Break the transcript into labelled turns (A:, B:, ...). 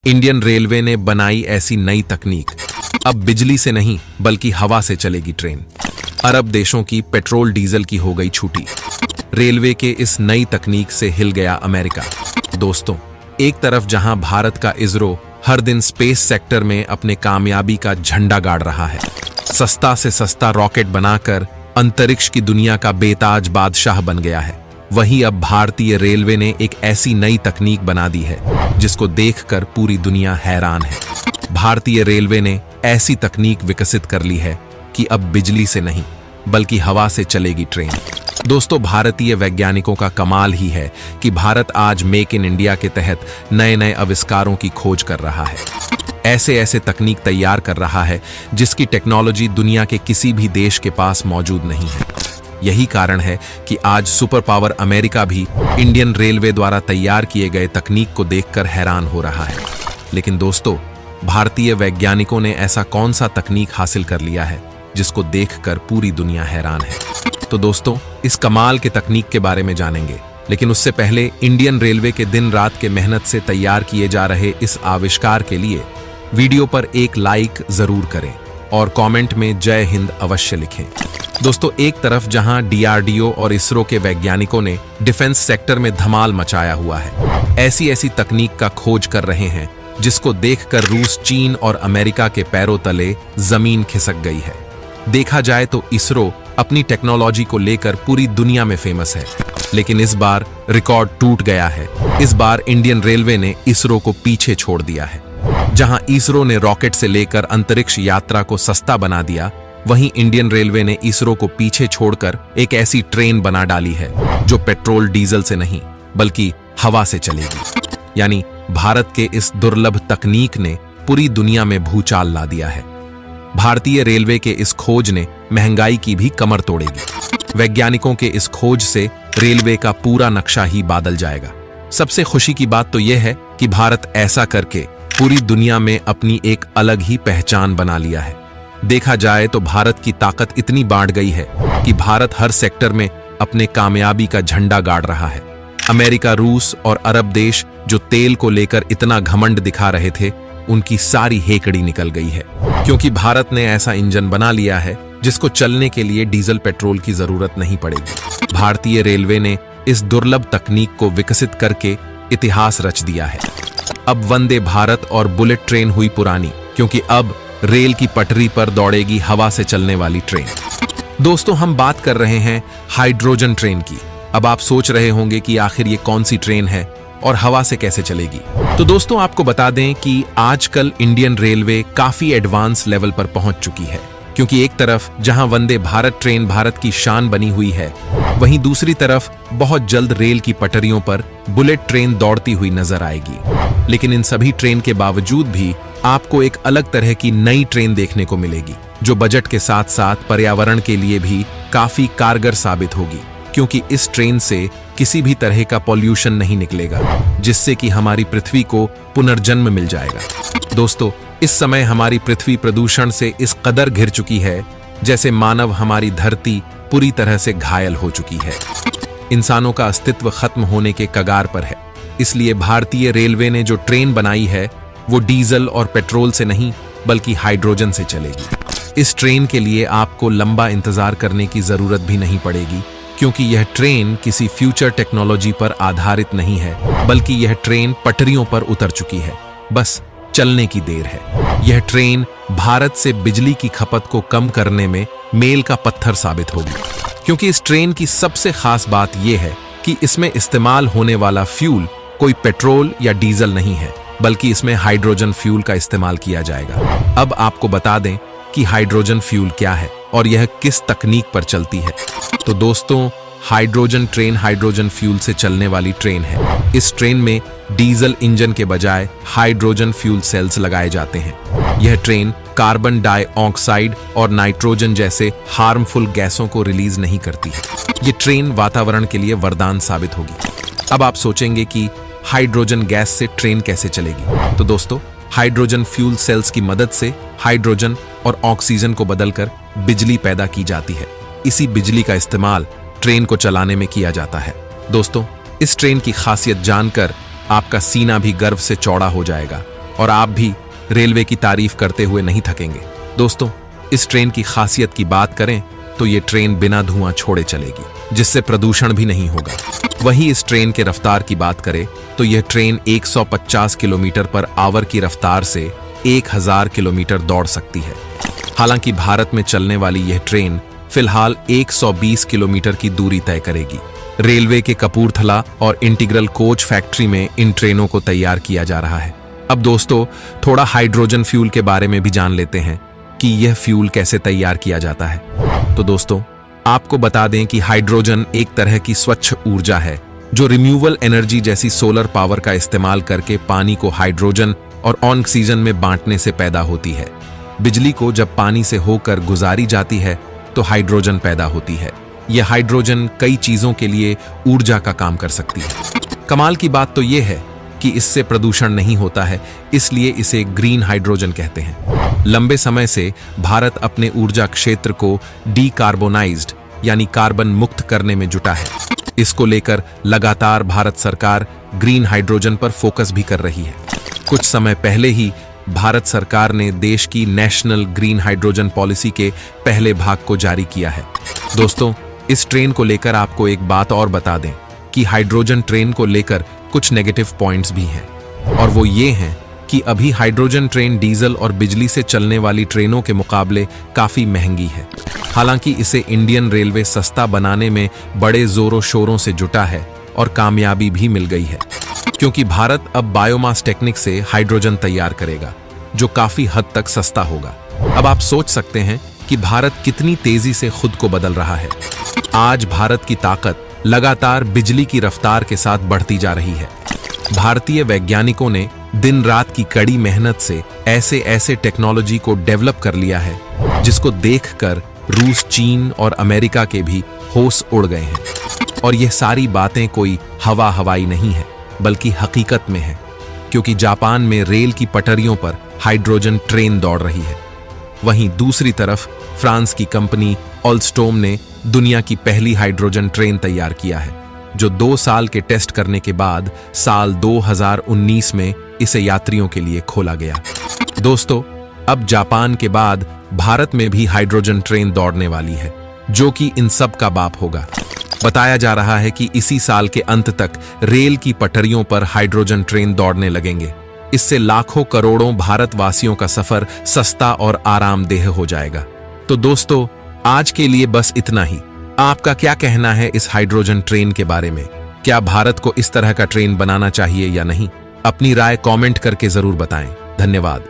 A: Indian railway ने बनाई ऐसी नई तकनीक, अब बिजली से नहीं बल्कि हवा से चलेगी ट्रेन। अरब देशों की पेट्रोल डीजल की हो गई छूटी। रेलवे के इस नई तकनीक से हिल गया अमेरिका। दोस्तों, एक तरफ जहां भारत का इसरो हर दिन स्पेस सेक्टर में अपने कामयाबी का झंडा गाड़ रहा है, सस्ता से सस्ता रॉकेट बनाकर अंतरिक्ष की दुनिया का बेताज बादशाह बन गया है, वहीं अब भारतीय रेलवे ने एक ऐसी नई तकनीक बना दी है जिसको देखकर पूरी दुनिया हैरान है। भारतीय रेलवे ने ऐसी तकनीक विकसित कर ली है कि अब बिजली से नहीं बल्कि हवा से चलेगी ट्रेन। दोस्तों, भारतीय वैज्ञानिकों का कमाल ही है कि भारत आज मेक इन इंडिया के तहत नए नए आविष्कारों की खोज कर रहा है। ऐसे ऐसे तकनीक तैयार कर रहा है जिसकी टेक्नोलॉजी दुनिया के किसी भी देश के पास मौजूद नहीं है। यही कारण है कि आज सुपर पावर अमेरिका भी इंडियन रेलवे द्वारा तैयार किए गए तकनीक को देखकर हैरान हो रहा है। लेकिन दोस्तों, भारतीय वैज्ञानिकों ने ऐसा कौन सा तकनीक हासिल कर लिया है जिसको देखकर पूरी दुनिया हैरान है? तो दोस्तों, इस कमाल के तकनीक के बारे में जानेंगे, लेकिन उससे पहले इंडियन रेलवे के दिन रात के मेहनत से तैयार किए जा रहे इस आविष्कार के लिए वीडियो पर एक लाइक जरूर करें और कमेंट में जय हिंद अवश्य लिखें। दोस्तों, एक तरफ जहां डीआरडीओ और इसरो के वैज्ञानिकों ने डिफेंस सेक्टर में धमाल मचाया हुआ है, ऐसी ऐसी तकनीक का खोज कर रहे हैं जिसको देखकर रूस, चीन और अमेरिका के पैरों तले जमीन खिसक गई है। देखा जाए तो इसरो अपनी टेक्नोलॉजी को लेकर पूरी दुनिया में फेमस है, लेकिन इस बार रिकॉर्ड टूट गया है। इस बार इंडियन रेलवे ने इसरो को पीछे छोड़ दिया है। जहां इसरो ने रॉकेट से लेकर अंतरिक्ष यात्रा को सस्ता बना दिया, वहीं इंडियन रेलवे ने इसरो को पीछे छोड़कर एक ऐसी ट्रेन बना डाली है जो पेट्रोल डीजल से नहीं बल्कि हवा से चलेगी। यानी भारत के इस दुर्लभ तकनीक ने पूरी दुनिया में भूचाल ला दिया है। भारतीय रेलवे के इस खोज ने महंगाई की भी कमर तोड़ेगी। वैज्ञानिकों के इस खोज से रेलवे का पूरा नक्शा ही बदल जाएगा। सबसे खुशी की बात तो यह है कि भारत ऐसा करके पूरी दुनिया में अपनी एक अलग ही पहचान बना लिया है। देखा जाए तो भारत की ताकत इतनी बांट गई है कि भारत हर सेक्टर में अपने कामयाबी का झंडा गाड़ रहा है। अमेरिका, रूस और अरब देश जो तेल को लेकर इतना घमंड दिखा रहे थे, उनकी सारी हेकड़ी निकल गई है, क्योंकि भारत ने ऐसा इंजन बना लिया है जिसको चलने के लिए डीजल पेट्रोल की जरूरत नहीं पड़ेगी। भारतीय रेलवे ने इस दुर्लभ तकनीक को विकसित करके इतिहास रच दिया है। अब वंदे भारत और बुलेट ट्रेन हुई पुरानी, क्योंकि अब रेल की पटरी पर दौड़ेगी हवा से चलने वाली ट्रेन। दोस्तों, हम बात कर रहे हैं हाइड्रोजन ट्रेन की। अब आप सोच रहे होंगे कि आखिर ये कौन सी ट्रेन है और हवा से कैसे चलेगी। तो दोस्तों, आपको बता दें कि आजकल इंडियन रेलवे काफी एडवांस लेवल पर पहुंच चुकी है, क्योंकि एक तरफ जहां वंदे भारत ट्रेन भारत की शान बनी हुई है, वहीं दूसरी तरफ बहुत जल्द रेल की पटरियों पर बुलेट ट्रेन दौड़ती हुई नजर आएगी। लेकिन इन सभी ट्रेन के बावजूद भी आपको एक अलग तरह की नई ट्रेन देखने को मिलेगी, जो बजट के साथ साथ पर्यावरण के लिए भी काफी कारगर साबित होगी, क्योंकि इस ट्रेन से किसी भी तरह का पॉल्यूशन नहीं निकलेगा, जिससे कि हमारी पृथ्वी को पुनर्जन्म मिल जाएगा। दोस्तों, इस समय हमारी पृथ्वी प्रदूषण से इस कदर घिर चुकी है जैसे मानव हमारी धरती पूरी तरह से घायल हो चुकी है। इंसानों का अस्तित्व खत्म होने के कगार पर है। इसलिए भारतीय रेलवे ने जो ट्रेन बनाई है वो डीजल और पेट्रोल से नहीं बल्कि हाइड्रोजन से चलेगी। इस ट्रेन के लिए आपको लंबा इंतजार करने की जरूरत भी नहीं पड़ेगी, क्योंकि यह ट्रेन किसी फ्यूचर टेक्नोलॉजी पर आधारित नहीं है, बल्कि यह ट्रेन पटरियों पर उतर चुकी है। बस चलने की देर है। यह ट्रेन भारत से बिजली की खपत को कम करने में मील का पत्थर साबित होगी, क्योंकि इस ट्रेन की सबसे खास बात यह है कि इसमें इस्तेमाल होने वाला फ्यूल कोई पेट्रोल या डीजल नहीं है, बल्कि इसमें हाइड्रोजन फ्यूल का इस्तेमाल किया जाएगा। अब आपको बता दें कि हाइड्रोजन फ्यूल क्या है और यह किस तकनीक पर चलती है। तो दोस्तों, हाइड्रोजन ट्रेन हाइड्रोजन फ्यूल से चलने वाली ट्रेन है। इस ट्रेन में डीजल इंजन के बजाय हाइड्रोजन फ्यूल सेल्स लगाए जाते हैं। यह ट्रेन कार्बन डाइऑक्साइड और नाइट्रोजन जैसे हार्मफुल गैसों को रिलीज नहीं करती है। ये ट्रेन वातावरण के लिए वरदान साबित होगी। अब आप सोचेंगे कि हाइड्रोजन गैस से ट्रेन कैसे चलेगी? तो दोस्तों, हाइड्रोजन फ्यूल सेल्स की मदद से हाइड्रोजन और ऑक्सीजन को बदलकर बिजली पैदा की जाती है। इसी बिजली का इस्तेमाल ट्रेन को चलाने में किया जाता है। दोस्तों, इस ट्रेन की खासियत जानकर आपका सीना भी गर्व से चौड़ा हो जाएगा और आप भी रेलवे की तारीफ करते हुए नहीं थकेंगे। दोस्तों, इस ट्रेन की खासियत की बात करें तो ये ट्रेन बिना धुआं छोड़े चलेगी, जिससे प्रदूषण भी नहीं होगा। वहीं इस ट्रेन के रफ्तार की बात करें तो यह ट्रेन 150 किलोमीटर पर आवर की रफ्तार से 1000 किलोमीटर दौड़ सकती है। हालांकि भारत में चलने वाली यह ट्रेन फिलहाल 120 किलोमीटर की दूरी तय करेगी। रेलवे के कपूरथला और इंटीग्रल कोच फैक्ट्री में इन ट्रेनों को तैयार किया जा रहा है। अब दोस्तों, थोड़ा हाइड्रोजन फ्यूल के बारे में भी जान लेते हैं कि यह फ्यूल कैसे तैयार किया जाता है। तो दोस्तों, आपको बता दें कि हाइड्रोजन एक तरह की स्वच्छ ऊर्जा है जो रिन्यूएबल एनर्जी जैसी सोलर पावर का इस्तेमाल करके पानी को हाइड्रोजन और ऑक्सीजन में बांटने से पैदा होती है। बिजली को जब पानी से होकर गुजारी जाती है तो हाइड्रोजन पैदा होती है। यह हाइड्रोजन कई चीजों के लिए ऊर्जा का काम कर सकती है। कमाल की बात तो यह है कि इससे प्रदूषण नहीं होता है, इसलिए इसे ग्रीन हाइड्रोजन कहते हैं। लंबे समय से भारत अपने ऊर्जा क्षेत्र को डीकार्बोनाइज्ड यानी कार्बन मुक्त करने में जुटा है। इसको लेकर लगातार भारत सरकार ग्रीन हाइड्रोजन पर फोकस भी कर रही है। कुछ समय पहले ही भारत सरकार ने देश की नेशनल ग्रीन हाइड्रोजन पॉलिसी के पहले भाग को जारी किया है। दोस्तों, इस ट्रेन को लेकर आपको एक बात और बता दें कि हाइड्रोजन ट्रेन को लेकर कुछ नेगेटिव पॉइंट्स भी हैं, और वो ये हैं कि अभी हाइड्रोजन ट्रेन डीजल और बिजली से चलने वाली ट्रेनों के मुकाबले काफी महंगी है। हालांकि इसे इंडियन रेलवे सस्ता बनाने में बड़े जोरों शोरों से जुटा है और कामयाबी भी मिल गई है, क्योंकि भारत अब बायोमास टेक्निक से हाइड्रोजन तैयार करेगा जो काफी हद तक सस्ता होगा। अब आप सोच सकते हैं कि भारत कितनी तेजी से खुद को बदल रहा है। आज भारत की ताकत लगातार बिजली की रफ्तार के साथ बढ़ती जा रही है। भारतीय वैज्ञानिकों ने दिन रात की कड़ी मेहनत से ऐसे टेक्नोलॉजी को डेवलप कर लिया है जिसको देखकर रूस, चीन और अमेरिका के भी होश उड़ गए हैं। और यह सारी बातें कोई हवाई नहीं है, बल्कि हकीकत में है, क्योंकि जापान में रेल की पटरियों पर हाइड्रोजन ट्रेन दौड़ रही है। वहीं दूसरी तरफ फ्रांस की कंपनी ऑलस्टोम ने दुनिया की पहली हाइड्रोजन ट्रेन तैयार किया है, जो 2 साल के टेस्ट करने के बाद साल 2019 में इसे यात्रियों के लिए खोला गया। दोस्तों, अब जापान के बाद भारत में भी हाइड्रोजन ट्रेन दौड़ने वाली है, जो कि इन सब का बाप होगा। बताया जा रहा है कि इसी साल के अंत तक रेल की पटरियों पर हाइड्रोजन ट्रेन दौड़ने लगेंगे। इससे लाखों करोड़ों भारतवासियों का सफर सस्ता और आरामदेह हो जाएगा। तो दोस्तों, आज के लिए बस इतना ही। आपका क्या कहना है इस हाइड्रोजन ट्रेन के बारे में? क्या भारत को इस तरह का ट्रेन बनाना चाहिए या नहीं? अपनी राय कमेंट करके जरूर बताएं। धन्यवाद।